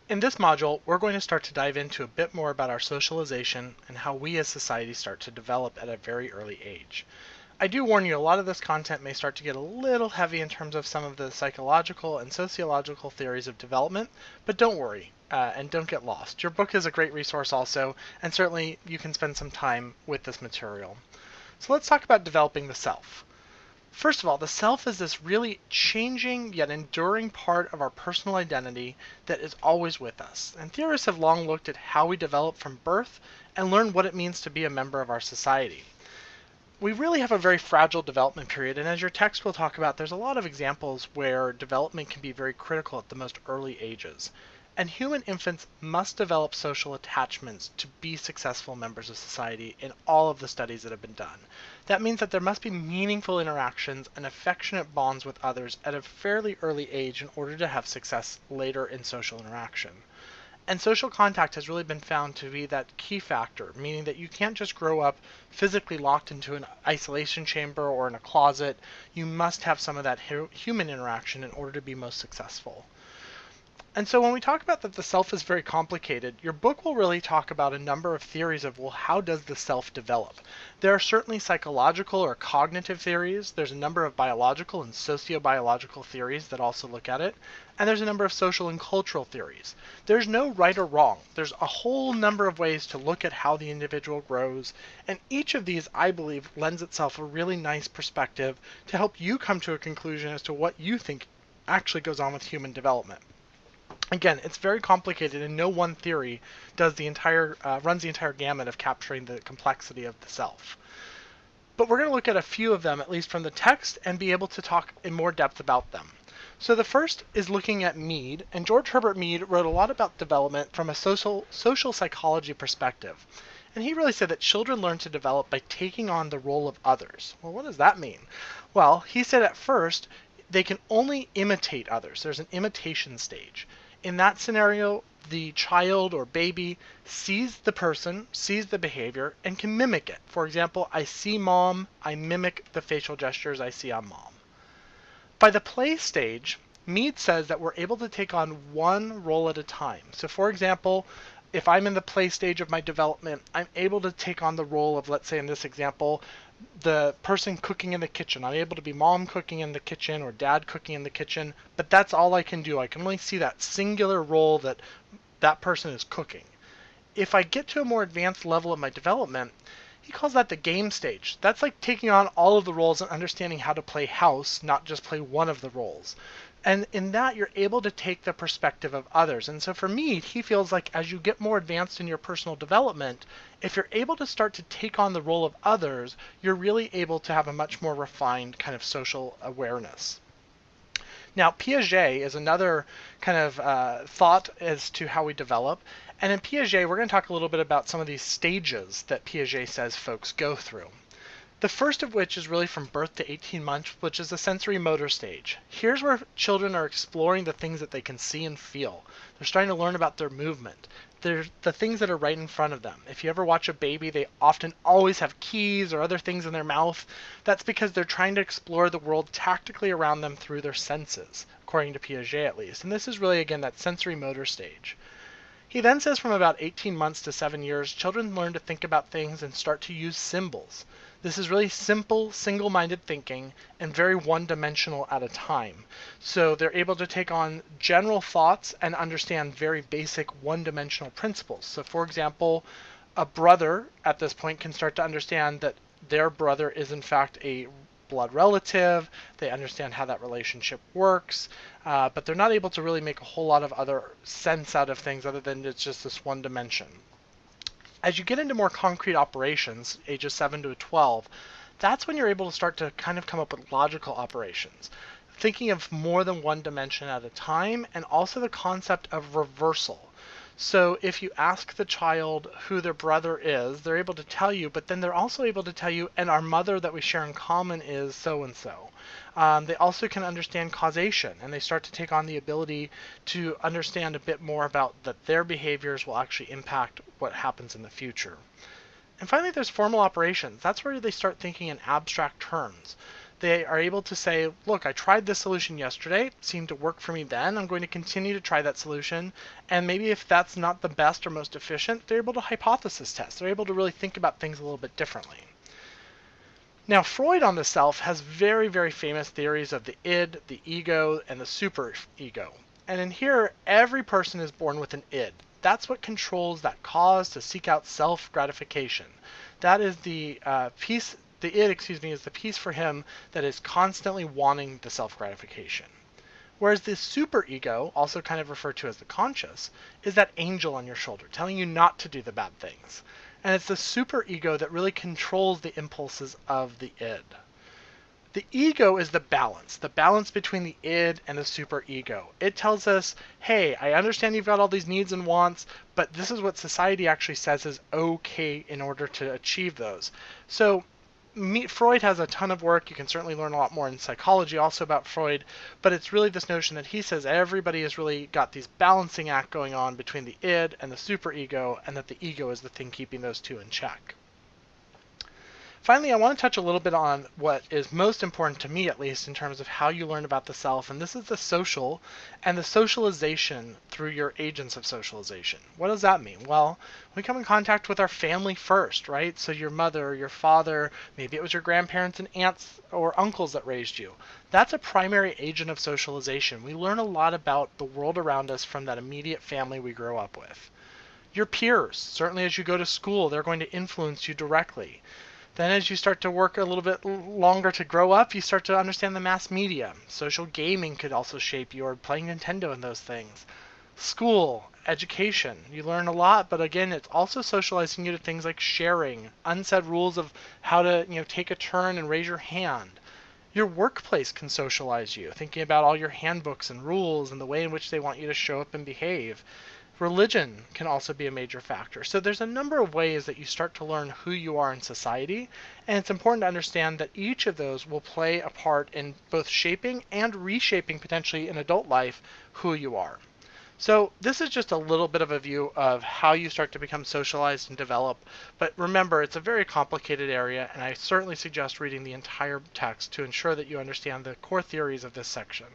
In this module, we're going to start to dive into a bit more about our socialization and how we as society start to develop at a very early age. I do warn you, a lot of this content may start to get a little heavy in terms of some of the psychological and sociological theories of development, but don't worry and don't get lost. Your book is a great resource also, and certainly you can spend some time with this material. So let's talk about developing the self. First of all, the self is this really changing yet enduring part of our personal identity that is always with us. And theorists have long looked at how we develop from birth and learn what it means to be a member of our society. We really have a very fragile development period, and as your text will talk about, there's a lot of examples where development can be very critical at the most early ages. And human infants must develop social attachments to be successful members of society in all of the studies that have been done. That means that there must be meaningful interactions and affectionate bonds with others at a fairly early age in order to have success later in social interaction. And social contact has really been found to be that key factor, meaning that you can't just grow up physically locked into an isolation chamber or in a closet. You must have some of that human interaction in order to be most successful. And so when we talk about that the self is very complicated, your book will really talk about a number of theories of, well, how does the self develop? There are certainly psychological or cognitive theories. There's a number of biological and sociobiological theories that also look at it. And there's a number of social and cultural theories. There's no right or wrong. There's a whole number of ways to look at how the individual grows. And each of these, I believe, lends itself a really nice perspective to help you come to a conclusion as to what you think actually goes on with human development. Again, it's very complicated, and no one theory does runs the entire gamut of capturing the complexity of the self. But we're going to look at a few of them, at least from the text, and be able to talk in more depth about them. So the first is looking at Mead, and George Herbert Mead wrote a lot about development from a social psychology perspective. And he really said that children learn to develop by taking on the role of others. Well, what does that mean? Well, he said at first, they can only imitate others. There's an imitation stage. In that scenario, the child or baby sees the person, sees the behavior, and can mimic it. For example, I see mom, I mimic the facial gestures I see on mom. By the play stage, Mead says that we're able to take on one role at a time. So for example, if I'm in the play stage of my development, I'm able to take on the role of, let's say in this example, the person cooking in the kitchen. I'm able to be mom cooking in the kitchen or dad cooking in the kitchen, but that's all I can do. I can only see that singular role that that person is cooking. If I get to a more advanced level of my development, he calls that the game stage. That's like taking on all of the roles and understanding how to play house, not just play one of the roles. And in that, you're able to take the perspective of others. And so for me, he feels like as you get more advanced in your personal development, if you're able to start to take on the role of others, you're really able to have a much more refined kind of social awareness. Now, Piaget is another kind of thought as to how we develop. And in Piaget, we're going to talk a little bit about some of these stages that Piaget says folks go through. The first of which is really from birth to 18 months, which is the sensory motor stage. Here's where children are exploring the things that they can see and feel. They're starting to learn about their movement. They're the things that are right in front of them. If you ever watch a baby, they often always have keys or other things in their mouth. That's because they're trying to explore the world tactically around them through their senses, according to Piaget at least. And this is really, again, that sensory motor stage. He then says from about 18 months to 7 years, children learn to think about things and start to use symbols. This is really simple, single-minded thinking and very one-dimensional at a time. So they're able to take on general thoughts and understand very basic one-dimensional principles. So for example, a brother at this point can start to understand that their brother is in fact a blood relative. They understand how that relationship works, but they're not able to really make a whole lot of other sense out of things other than it's just this one dimension. As you get into more concrete operations, ages 7 to 12, that's when you're able to start to kind of come up with logical operations, thinking of more than one dimension at a time, and also the concept of reversal. So if you ask the child who their brother is, they're able to tell you, but then they're also able to tell you, and our mother that we share in common is so-and-so. They also can understand causation, and they start to take on the ability to understand a bit more about that their behaviors will actually impact what happens in the future. And finally, there's formal operations. That's where they start thinking in abstract terms. They are able to say, look, I tried this solution yesterday, it seemed to work for me then, I'm going to continue to try that solution, and maybe if that's not the best or most efficient, they're able to hypothesis test. They're able to really think about things a little bit differently. Now, Freud on the self has very, very famous theories of the id, the ego, and the superego. And in here, every person is born with an id. That's what controls that cause to seek out self-gratification. That is the piece, the id, is the piece for him that is constantly wanting the self-gratification. Whereas the superego, also kind of referred to as the conscious, is that angel on your shoulder telling you not to do the bad things. And it's the superego that really controls the impulses of the id. The ego is the balance between the id and the superego. It tells us, hey, I understand you've got all these needs and wants, but this is what society actually says is okay in order to achieve those. So Freud has a ton of work. You can certainly learn a lot more in psychology also about Freud, but it's really this notion that he says everybody has really got these balancing act going on between the id and the superego, and that the ego is the thing keeping those two in check. Finally, I want to touch a little bit on what is most important to me, at least, in terms of how you learn about the self, and this is the social and the socialization through your agents of socialization. What does that mean? Well, we come in contact with our family first, right? So your mother or your father, maybe it was your grandparents and aunts or uncles that raised you. That's a primary agent of socialization. We learn a lot about the world around us from that immediate family we grow up with. Your peers, certainly as you go to school, they're going to influence you directly. Then as you start to work a little bit longer to grow up, you start to understand the mass media. Social gaming could also shape you, or playing Nintendo and those things. School, education, you learn a lot, but again, it's also socializing you to things like sharing, unsaid rules of how to, take a turn and raise your hand. Your workplace can socialize you, thinking about all your handbooks and rules and the way in which they want you to show up and behave. Religion can also be a major factor. So there's a number of ways that you start to learn who you are in society, and it's important to understand that each of those will play a part in both shaping and reshaping potentially in adult life who you are. So this is just a little bit of a view of how you start to become socialized and develop, but remember, it's a very complicated area, and I certainly suggest reading the entire text to ensure that you understand the core theories of this section.